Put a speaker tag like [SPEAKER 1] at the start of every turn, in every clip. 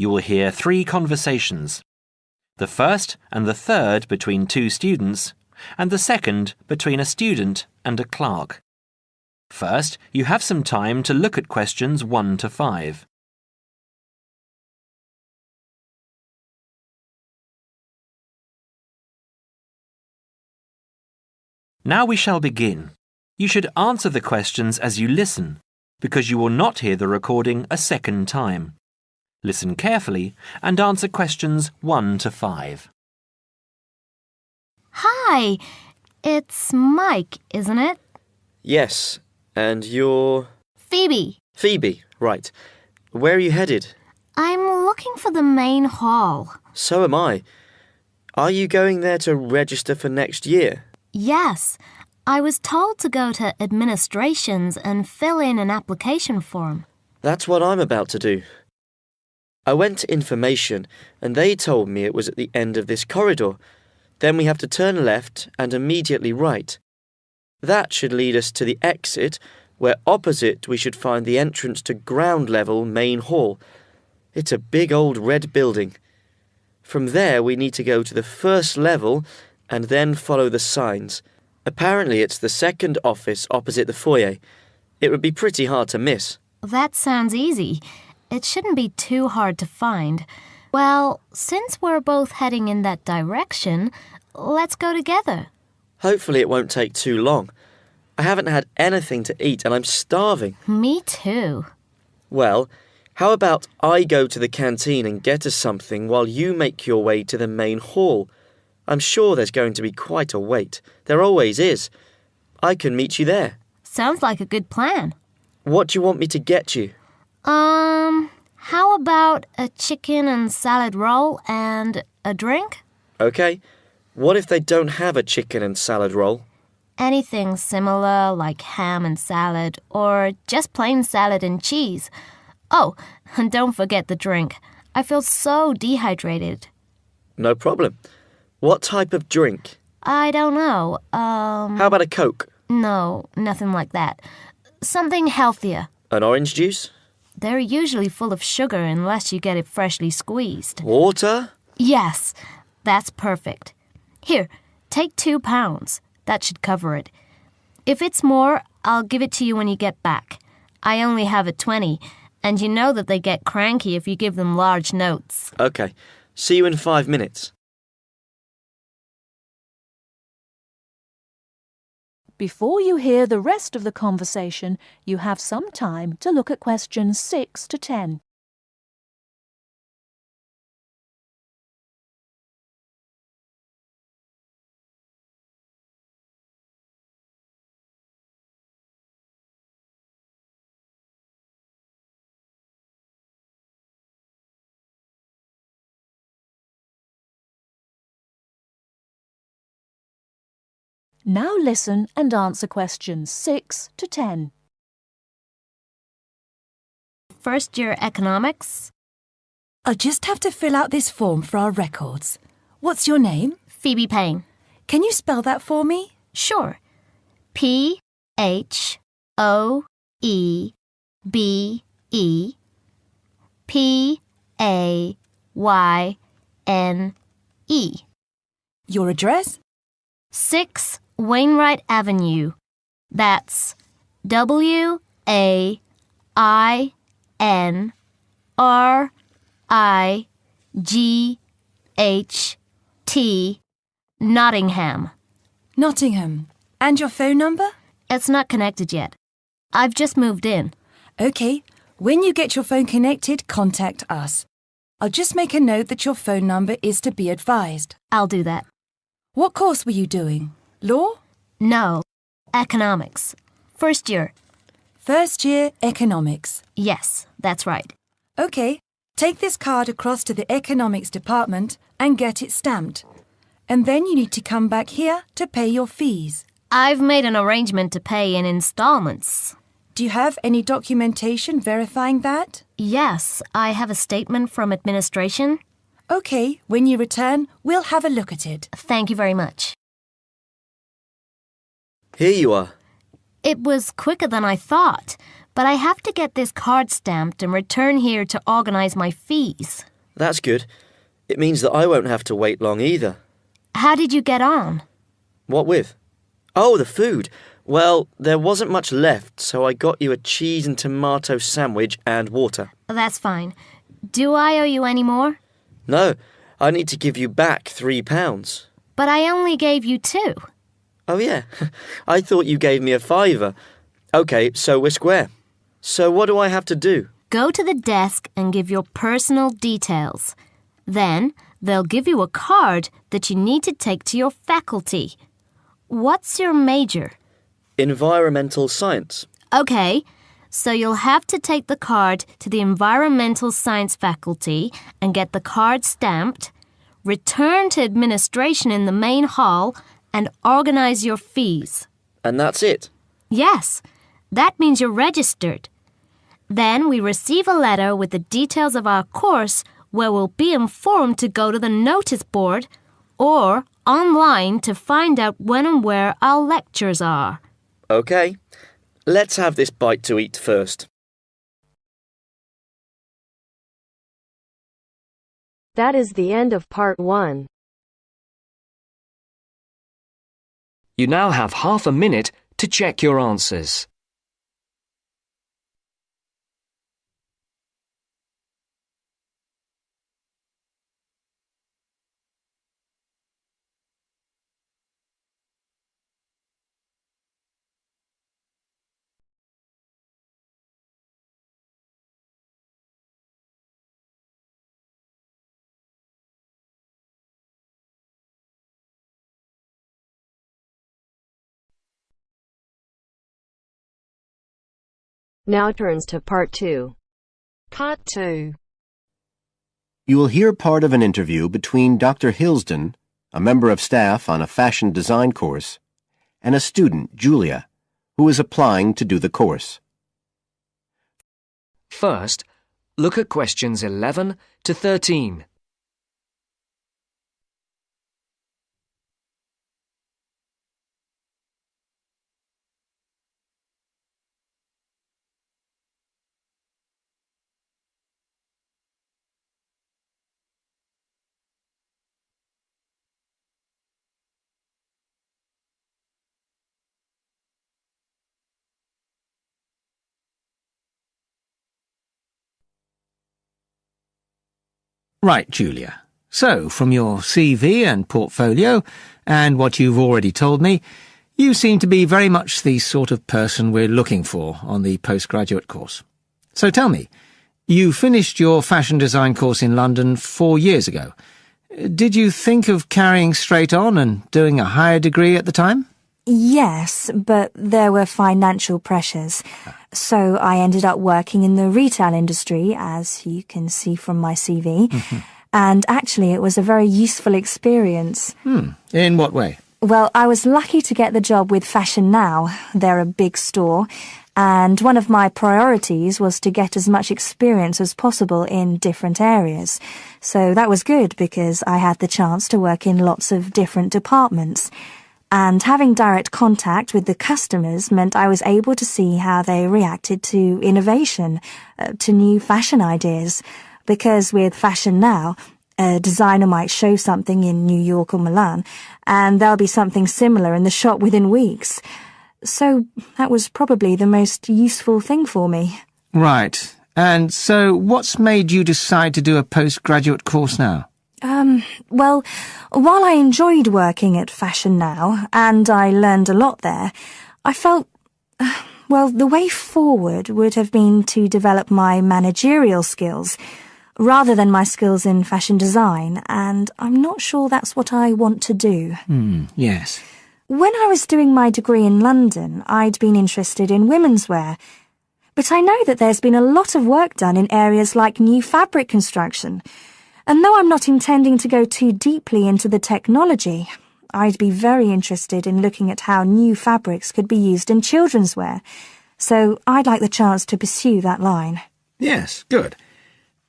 [SPEAKER 1] you will hear 3 conversations. The first and the third between 2 students, and the second between a student and a clerk. First, you have some time to look at questions 1 to 5. Now we shall begin. You should answer the questions as you listen, because you will not hear the recording a second time. Listen carefully and answer questions 1 to 5.
[SPEAKER 2] Hi, it's Mike, isn't it?
[SPEAKER 3] Yes, and you're...
[SPEAKER 2] Phoebe.
[SPEAKER 3] Phoebe, right. Where are you headed?
[SPEAKER 2] I'm looking for the main hall.
[SPEAKER 3] So am I. Are you going there to register for next year?
[SPEAKER 2] Yes, I was told to go to administrations and fill in an application form.
[SPEAKER 3] That's what I'm about to do. I went to information and they told me it was at the end of this corridor. Then we have to turn left and immediately right. That should lead us to the exit, where opposite we should find the entrance to ground level main hall. It's a big old red building. From there we need to go to the first level and then follow the signs. Apparently it's the second office opposite the foyer. It would be pretty hard to miss.
[SPEAKER 2] That sounds easy. It shouldn't be too hard to find. Well, since we're both heading in that direction, let's go together.
[SPEAKER 3] Hopefully it won't take too long. I haven't had anything to eat and I'm starving.
[SPEAKER 2] Me too.
[SPEAKER 3] Well, how about I go to the canteen and get us something while you make your way to the main hall? I'm sure there's going to be quite a wait. There always is. I can meet you there.
[SPEAKER 2] Sounds like a good plan.
[SPEAKER 3] What do you want me to get you?
[SPEAKER 2] How about a chicken and salad roll and a drink?
[SPEAKER 3] Okay. What if they don't have a chicken and salad roll?
[SPEAKER 2] Anything similar like ham and salad or just plain salad and cheese. Oh, and don't forget the drink. I feel so dehydrated.
[SPEAKER 3] No problem. What type of drink?
[SPEAKER 2] I don't know.
[SPEAKER 3] How about a Coke?
[SPEAKER 2] No, nothing like that. Something healthier.
[SPEAKER 3] An orange juice?
[SPEAKER 2] They're usually full of sugar unless you get it freshly squeezed.
[SPEAKER 3] Water?
[SPEAKER 2] Yes, that's perfect. Here, take £2. That should cover it. If it's more, I'll give it to you when you get back. I only have a 20, and you know that they get cranky if you give them large notes.
[SPEAKER 3] Okay. See you in 5 minutes.
[SPEAKER 4] Before you hear the rest of the conversation, you have some time to look at questions 6 to 10. Now listen and answer questions 6 to 10.
[SPEAKER 2] First year economics.
[SPEAKER 5] I'll just have to fill out this form for our records. What's your name?
[SPEAKER 2] Phoebe Payne.
[SPEAKER 5] Can you spell that for me?
[SPEAKER 2] Sure. P-H-O-E-B-E-P-A-Y-N-E.
[SPEAKER 5] Your address?
[SPEAKER 2] 6 Wainwright Avenue. That's W-A-I-N-R-I-G-H-T, Nottingham.
[SPEAKER 5] Nottingham. And your phone number?
[SPEAKER 2] It's not connected yet. I've just moved in.
[SPEAKER 5] OK. When you get your phone connected, contact us. I'll just make a note that your phone number is to be advised.
[SPEAKER 2] I'll do that.
[SPEAKER 5] What course were you doing? Law?
[SPEAKER 2] No, economics. First year.
[SPEAKER 5] First year economics.
[SPEAKER 2] Yes, that's right.
[SPEAKER 5] OK. Take this card across to the economics department and get it stamped. And then you need to come back here to pay your fees.
[SPEAKER 2] I've made an arrangement to pay in installments.
[SPEAKER 5] Do you have any documentation verifying that?
[SPEAKER 2] Yes, I have a statement from administration.
[SPEAKER 5] OK, when you return, we'll have a look at it.
[SPEAKER 2] Thank you very much.
[SPEAKER 3] Here you are.
[SPEAKER 2] It was quicker than I thought, but I have to get this card stamped and return here to organize my fees.
[SPEAKER 3] That's good. It means that I won't have to wait long either.
[SPEAKER 2] How did you get on?
[SPEAKER 3] What with? Oh, the food. Well, there wasn't much left, so I got you a cheese and tomato sandwich and water.
[SPEAKER 2] That's fine. Do I owe you any more?
[SPEAKER 3] No, I need to give you back £3.
[SPEAKER 2] But I only gave you 2.
[SPEAKER 3] Oh, yeah. I thought you gave me a £5. OK, so we're square. So what do I have to do?
[SPEAKER 2] Go to the desk and give your personal details. Then they'll give you a card that you need to take to your faculty. What's your major?
[SPEAKER 3] Environmental science.
[SPEAKER 2] Okay, so you'll have to take the card to the environmental science faculty and get the card stamped, return to administration in the main hall, and organize your fees.
[SPEAKER 3] And that's it?
[SPEAKER 2] Yes, that means you're registered. Then we receive a letter with the details of our course where we'll be informed to go to the notice board or online to find out when and where our lectures are.
[SPEAKER 3] OK. Let's have this bite to eat first.
[SPEAKER 6] That is the end of part 1.
[SPEAKER 7] You now have half a minute to check your answers.
[SPEAKER 6] Now turns to part 2. Part 2.
[SPEAKER 8] You will hear part of an interview between Dr. Hilsden, a member of staff on a fashion design course, and a student, Julia, who is applying to do the course.
[SPEAKER 7] First, look at questions 11 to 13.
[SPEAKER 9] Right, Julia. So, from your CV and portfolio, and what you've already told me, you seem to be very much the sort of person we're looking for on the postgraduate course. So tell me, you finished your fashion design course in London 4 years ago. Did you think of carrying straight on and doing a higher degree at the time?
[SPEAKER 10] Yes, but there were financial pressures. So I ended up working in the retail industry, as you can see from my CV. And actually, it was a very useful experience.
[SPEAKER 9] In what way?
[SPEAKER 10] Well, I was lucky to get the job with Fashion Now. They're a big store. And one of my priorities was to get as much experience as possible in different areas. So that was good because I had the chance to work in lots of different departments. And having direct contact with the customers meant I was able to see how they reacted to innovation, to new fashion ideas. Because with Fashion Now, a designer might show something in New York or Milan, and there'll be something similar in the shop within weeks. So that was probably the most useful thing for me.
[SPEAKER 9] Right. And so what's made you decide to do a postgraduate course now?
[SPEAKER 10] Well, while I enjoyed working at Fashion Now, and I learned a lot there, I felt, the way forward would have been to develop my managerial skills, rather than my skills in fashion design, and I'm not sure that's what I want to do.
[SPEAKER 9] Yes.
[SPEAKER 10] When I was doing my degree in London, I'd been interested in women's wear, but I know that there's been a lot of work done in areas like new fabric construction. And though I'm not intending to go too deeply into the technology, I'd be very interested in looking at how new fabrics could be used in children's wear. So I'd like the chance to pursue that line.
[SPEAKER 9] Yes, good.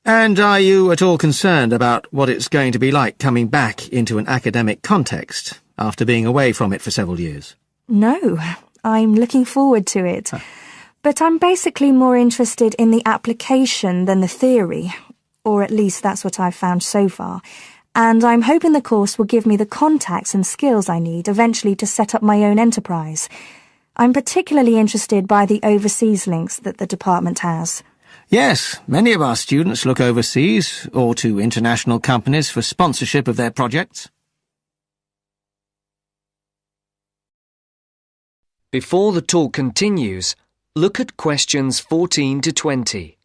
[SPEAKER 9] And are you at all concerned about what it's going to be like coming back into an academic context after being away from it for several years?
[SPEAKER 10] No, I'm looking forward to it. But I'm basically more interested in the application than the theory. or at least that's what I've found so far, and I'm hoping the course will give me the contacts and skills I need eventually to set up my own enterprise. I'm particularly interested by the overseas links that the department has.
[SPEAKER 9] Yes, many of our students look overseas or to international companies for sponsorship of their projects.
[SPEAKER 7] Before the talk continues, look at questions 14 to 20.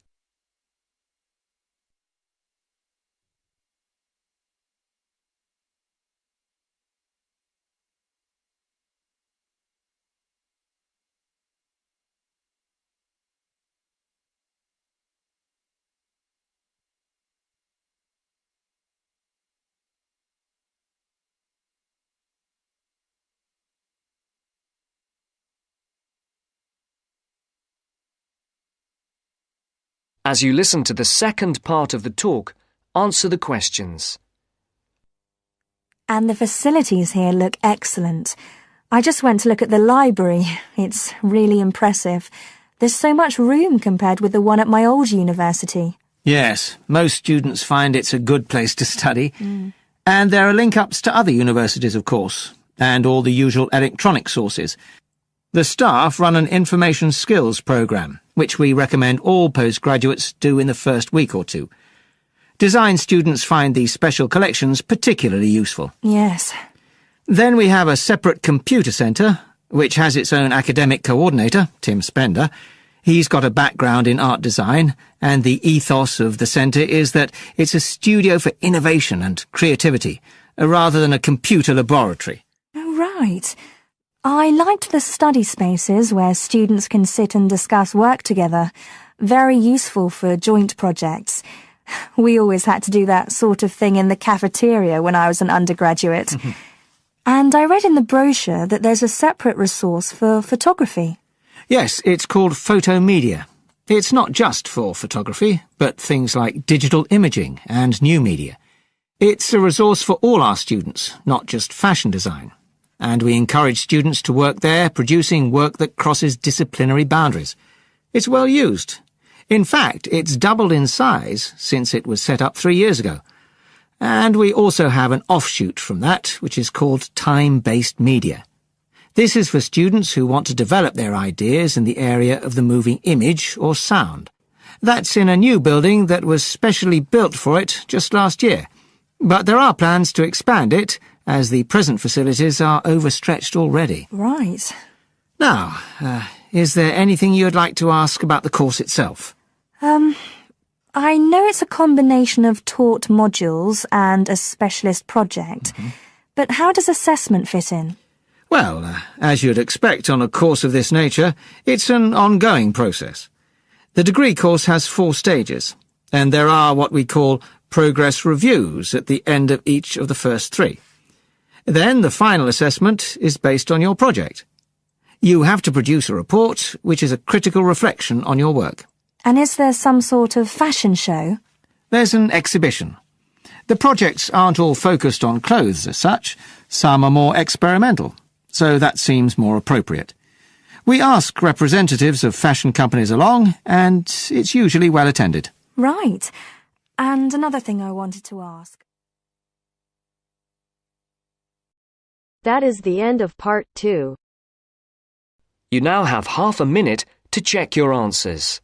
[SPEAKER 7] As you listen to the second part of the talk, answer the questions.
[SPEAKER 10] And the facilities here look excellent. I just went to look at the library. It's really impressive. There's so much room compared with the one at my old university.
[SPEAKER 9] Yes, most students find it's a good place to study. And there are link-ups to other universities, of course, and all the usual electronic sources. The staff run an information skills programme, which we recommend all postgraduates do in the first week or two. Design students find these special collections particularly useful.
[SPEAKER 10] Yes.
[SPEAKER 9] Then we have a separate computer centre, which has its own academic coordinator, Tim Spender. He's got a background in art design, and the ethos of the centre is that it's a studio for innovation and creativity, rather than a computer laboratory.
[SPEAKER 10] Oh, right. I liked the study spaces where students can sit and discuss work together. Very useful for joint projects. We always had to do that sort of thing in the cafeteria when I was an undergraduate. And I read in the brochure that there's a separate resource for photography.
[SPEAKER 9] Yes, it's called Photomedia. It's not just for photography, but things like digital imaging and new media. It's a resource for all our students, not just fashion design. And we encourage students to work there, producing work that crosses disciplinary boundaries. It's well used. In fact, it's doubled in size since it was set up 3 years ago. And we also have an offshoot from that, which is called time-based media. This is for students who want to develop their ideas in the area of the moving image or sound. That's in a new building that was specially built for it just last year. But there are plans to expand it, as the present facilities are overstretched already.
[SPEAKER 10] Right.
[SPEAKER 9] Now, is there anything you'd like to ask about the course itself?
[SPEAKER 10] I know it's a combination of taught modules and a specialist project, but how does assessment fit in?
[SPEAKER 9] Well, as you'd expect on a course of this nature, it's an ongoing process. The degree course has 4 stages, and there are what we call progress reviews at the end of each of the first 3. Then the final assessment is based on your project. You have to produce a report, which is a critical reflection on your work.
[SPEAKER 10] And is there some sort of fashion show?
[SPEAKER 9] There's an exhibition. The projects aren't all focused on clothes as such. Some are more experimental, so that seems more appropriate. We ask representatives of fashion companies along, and it's usually well attended.
[SPEAKER 10] Right. And another thing I wanted to ask.
[SPEAKER 6] That is the end of part 2.
[SPEAKER 7] You now have half a minute to check your answers.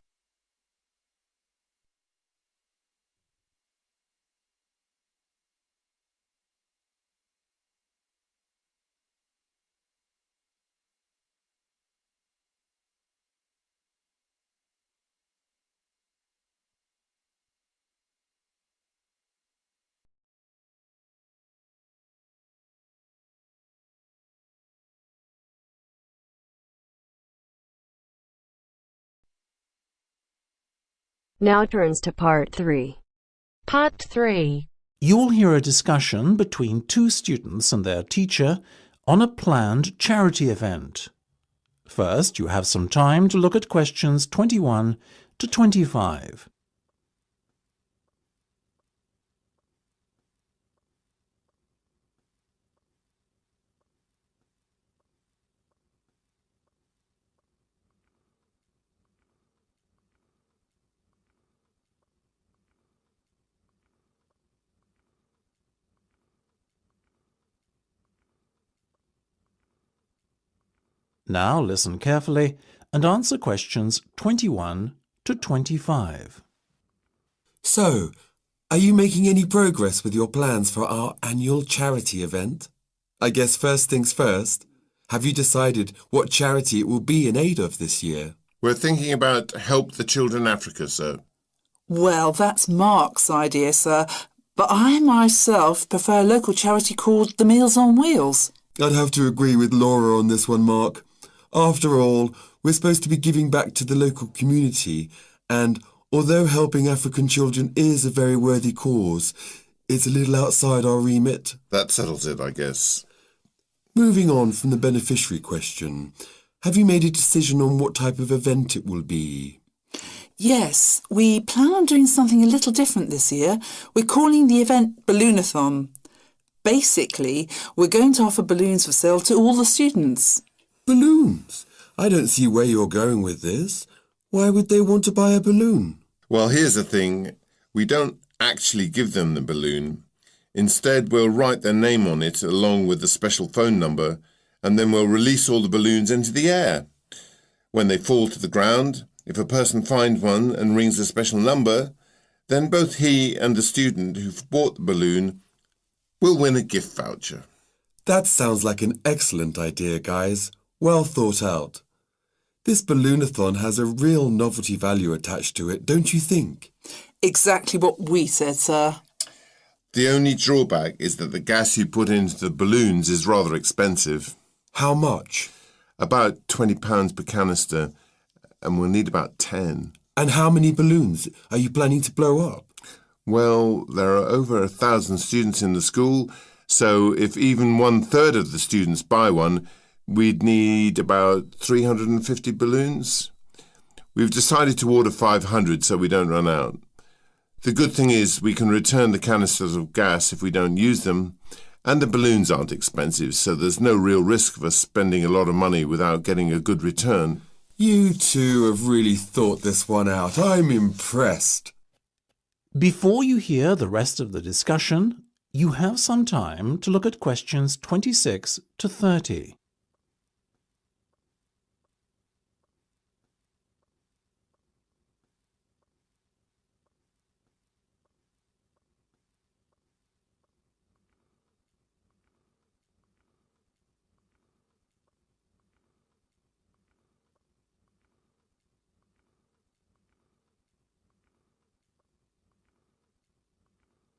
[SPEAKER 6] Now turns to part 3. Part 3.
[SPEAKER 11] You'll hear a discussion between 2 students and their teacher on a planned charity event. First, you have some time to look at questions 21 to 25. Now listen carefully and answer questions 21 to 25.
[SPEAKER 12] So, are you making any progress with your plans for our annual charity event? I guess first things first, have you decided what charity it will be in aid of this year?
[SPEAKER 13] We're thinking about Help the Children Africa, sir.
[SPEAKER 14] Well, that's Mark's idea, sir, but I myself prefer a local charity called the Meals on Wheels.
[SPEAKER 12] I'd have to agree with Laura on this one, Mark. After all, we're supposed to be giving back to the local community, and although helping African children is a very worthy cause, it's a little outside our remit.
[SPEAKER 13] That settles it, I guess.
[SPEAKER 12] Moving on from the beneficiary question, have you made a decision on what type of event it will be?
[SPEAKER 14] Yes, we plan on doing something a little different this year. We're calling the event Balloonathon. Basically, we're going to offer balloons for sale to all the students.
[SPEAKER 12] Balloons? I don't see where you're going with this. Why would they want to buy a balloon?
[SPEAKER 13] Well, here's the thing. We don't actually give them the balloon. Instead, we'll write their name on it along with the special phone number, and then we'll release all the balloons into the air. When they fall to the ground, if a person finds one and rings a special number, then both he and the student who've bought the balloon will win a gift voucher.
[SPEAKER 12] That sounds like an excellent idea, guys. Well thought out. This Balloonathon has a real novelty value attached to it, don't you think?
[SPEAKER 14] Exactly what we said, sir.
[SPEAKER 13] The only drawback is that the gas you put into the balloons is rather expensive.
[SPEAKER 12] How much?
[SPEAKER 13] About £20 per canister, and we'll need about 10.
[SPEAKER 12] And how many balloons are you planning to blow up?
[SPEAKER 13] Well, there are over 1,000 students in the school, so if even 1/3 of the students buy one, we'd need about 350 balloons. We've decided to order 500 so we don't run out. The good thing is we can return the canisters of gas if we don't use them, and the balloons aren't expensive, so there's no real risk of us spending a lot of money without getting a good return.
[SPEAKER 12] You two have really thought this one out. I'm impressed.
[SPEAKER 11] Before you hear the rest of the discussion, you have some time to look at questions 26 to 30.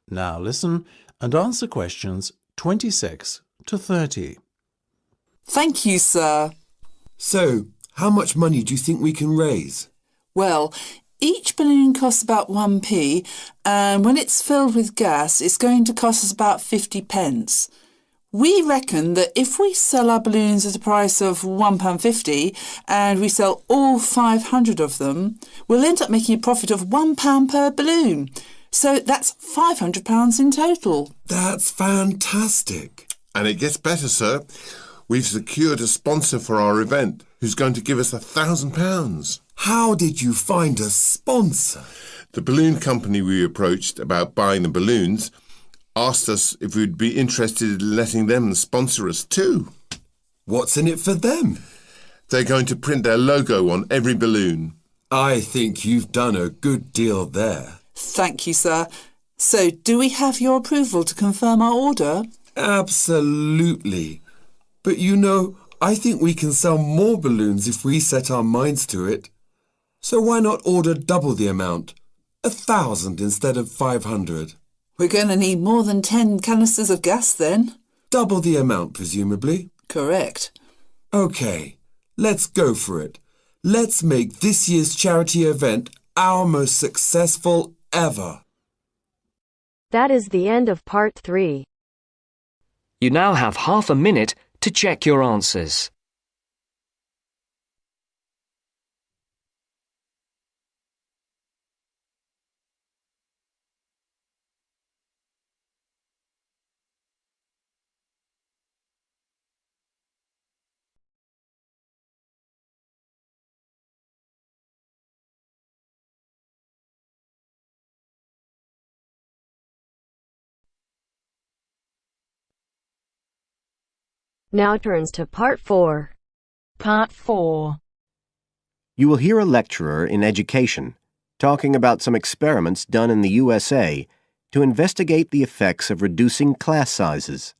[SPEAKER 11] Now listen and answer questions 26 to 30.
[SPEAKER 14] Thank you, sir.
[SPEAKER 12] So, how much money do you think we can raise?
[SPEAKER 14] Well, each balloon costs about 1p, and when it's filled with gas, it's going to cost us about 50 pence. We reckon that if we sell our balloons at a price of £1.50 and we sell all 500 of them, we'll end up making a profit of £1 per balloon. So that's £500 in total.
[SPEAKER 12] That's fantastic.
[SPEAKER 13] And it gets better, sir. We've secured a sponsor for our event who's going to give us £1,000.
[SPEAKER 12] How did you find a sponsor?
[SPEAKER 13] The balloon company we approached about buying the balloons asked us if we'd be interested in letting them sponsor us too.
[SPEAKER 12] What's in it for them?
[SPEAKER 13] They're going to print their logo on every balloon.
[SPEAKER 12] I think you've done a good deal there.
[SPEAKER 14] Thank you, sir. So, do we have your approval to confirm our order?
[SPEAKER 12] Absolutely. But you know, I think we can sell more balloons if we set our minds to it. So why not order double the amount? 1,000 instead of 500.
[SPEAKER 14] We're going to need more than 10 canisters of gas then.
[SPEAKER 12] Double the amount, presumably.
[SPEAKER 14] Correct.
[SPEAKER 12] OK, let's go for it. Let's make this year's charity event our most successful ever.
[SPEAKER 6] That is the end of part 3.
[SPEAKER 7] You now have half a minute to check your answers.
[SPEAKER 6] Now turns to part 4.
[SPEAKER 15] Part 4.
[SPEAKER 8] You will hear a lecturer in education talking about some experiments done in the USA to investigate the effects of reducing class sizes.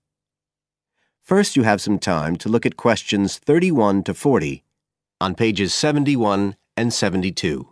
[SPEAKER 8] First, you have some time to look at questions 31 to 40 on pages 71 and 72.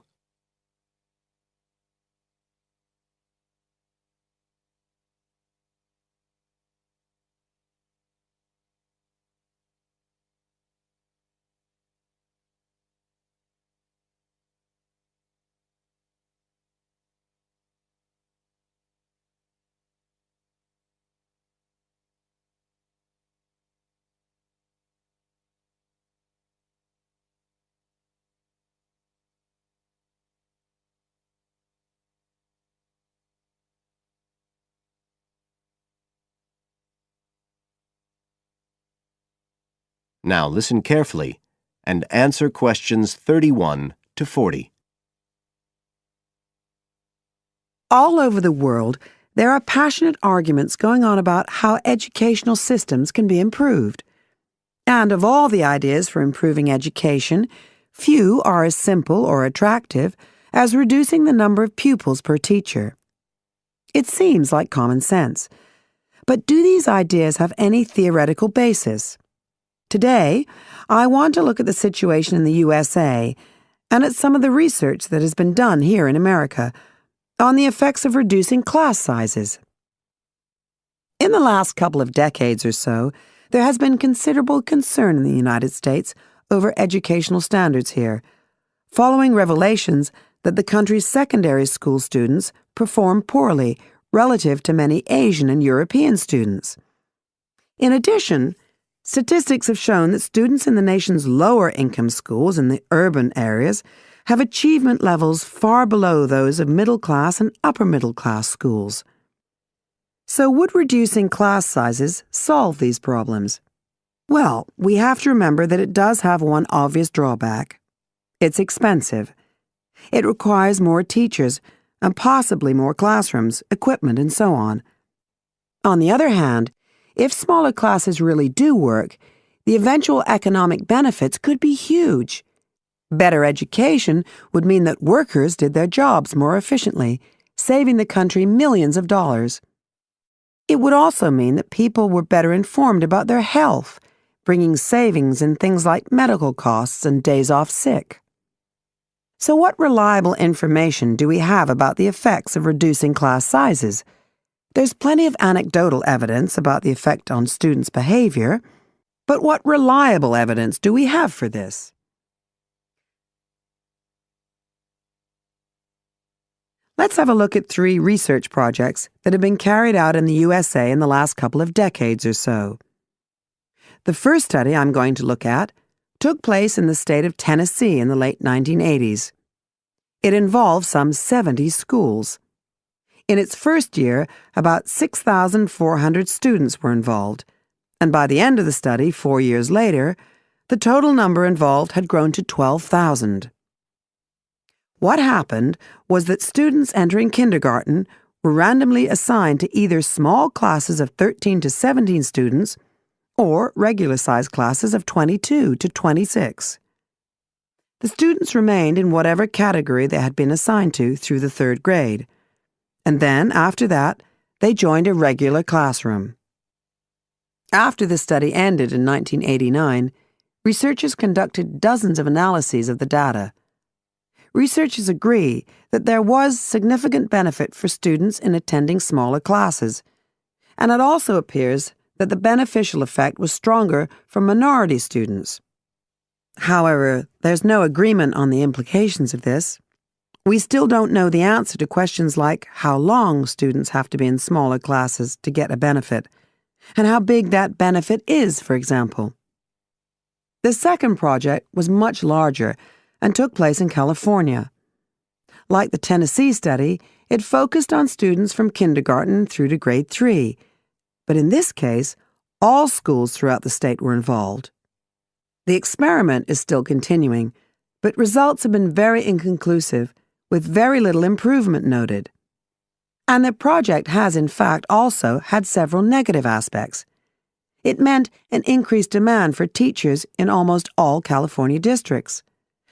[SPEAKER 8] Now listen carefully and answer questions 31 to 40.
[SPEAKER 16] All over the world, there are passionate arguments going on about how educational systems can be improved. And of all the ideas for improving education, few are as simple or attractive as reducing the number of pupils per teacher. It seems like common sense. But do these ideas have any theoretical basis? Today, I want to look at the situation in the USA and at some of the research that has been done here in America on the effects of reducing class sizes. In the last couple of decades or so, there has been considerable concern in the United States over educational standards here, following revelations that the country's secondary school students perform poorly relative to many Asian and European students. In addition, statistics have shown that students in the nation's lower-income schools in the urban areas have achievement levels far below those of middle-class and upper-middle-class schools. So would reducing class sizes solve these problems? Well, we have to remember that it does have one obvious drawback. It's expensive. It requires more teachers and possibly more classrooms, equipment, and so on. On the other hand, if smaller classes really do work, the eventual economic benefits could be huge. Better education would mean that workers did their jobs more efficiently, saving the country millions of dollars. It would also mean that people were better informed about their health, bringing savings in things like medical costs and days off sick. So what reliable information do we have about the effects of reducing class sizes? There's plenty of anecdotal evidence about the effect on students' behavior, but what reliable evidence do we have for this? Let's have a look at 3 research projects that have been carried out in the USA in the last couple of decades or so. The first study I'm going to look at took place in the state of Tennessee in the late 1980s. It involved some 70 schools. In its first year, about 6,400 students were involved, and by the end of the study, 4 years later, the total number involved had grown to 12,000. What happened was that students entering kindergarten were randomly assigned to either small classes of 13 to 17 students or regular-sized classes of 22 to 26. The students remained in whatever category they had been assigned to through the 3rd grade. And then, after that, they joined a regular classroom. After the study ended in 1989, researchers conducted dozens of analyses of the data. Researchers agree that there was significant benefit for students in attending smaller classes, and it also appears that the beneficial effect was stronger for minority students. However, there's no agreement on the implications of this. We still don't know the answer to questions like how long students have to be in smaller classes to get a benefit, and how big that benefit is, for example. The second project was much larger and took place in California. Like the Tennessee study, it focused on students from kindergarten through to grade 3, but in this case, all schools throughout the state were involved. The experiment is still continuing, but results have been very inconclusive, with very little improvement noted. And the project has, in fact, also had several negative aspects. It meant an increased demand for teachers in almost all California districts.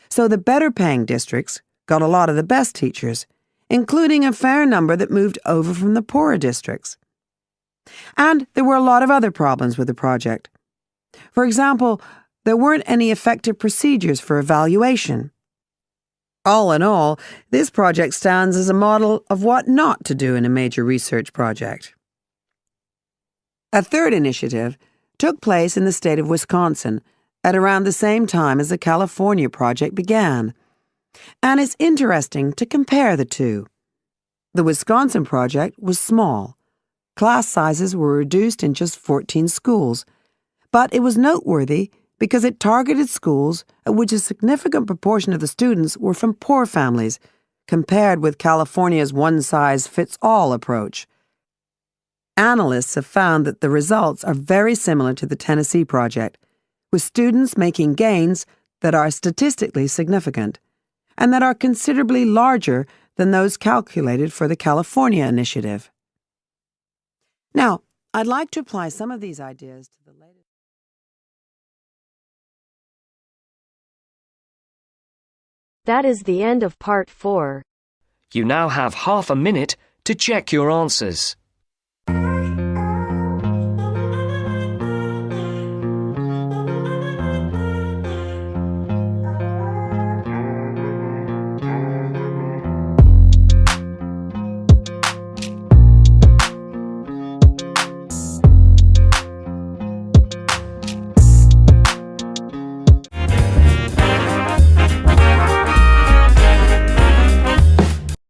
[SPEAKER 16] So the better-paying districts got a lot of the best teachers, including a fair number that moved over from the poorer districts. And there were a lot of other problems with the project. For example, there weren't any effective procedures for evaluation. All in all, this project stands as a model of what not to do in a major research project. A third initiative took place in the state of Wisconsin at around the same time as the California project began. And it's interesting to compare the two. The Wisconsin project was small. Class sizes were reduced in just 14 schools, but it was noteworthy because it targeted schools at which a significant proportion of the students were from poor families, compared with California's one-size-fits-all approach. Analysts have found that the results are very similar to the Tennessee project, with students making gains that are statistically significant, and that are considerably larger than those calculated for the California initiative. Now, I'd like to apply some of these ideas to the latest.
[SPEAKER 6] That is the end of part 4.
[SPEAKER 7] You now have half a minute to check your answers.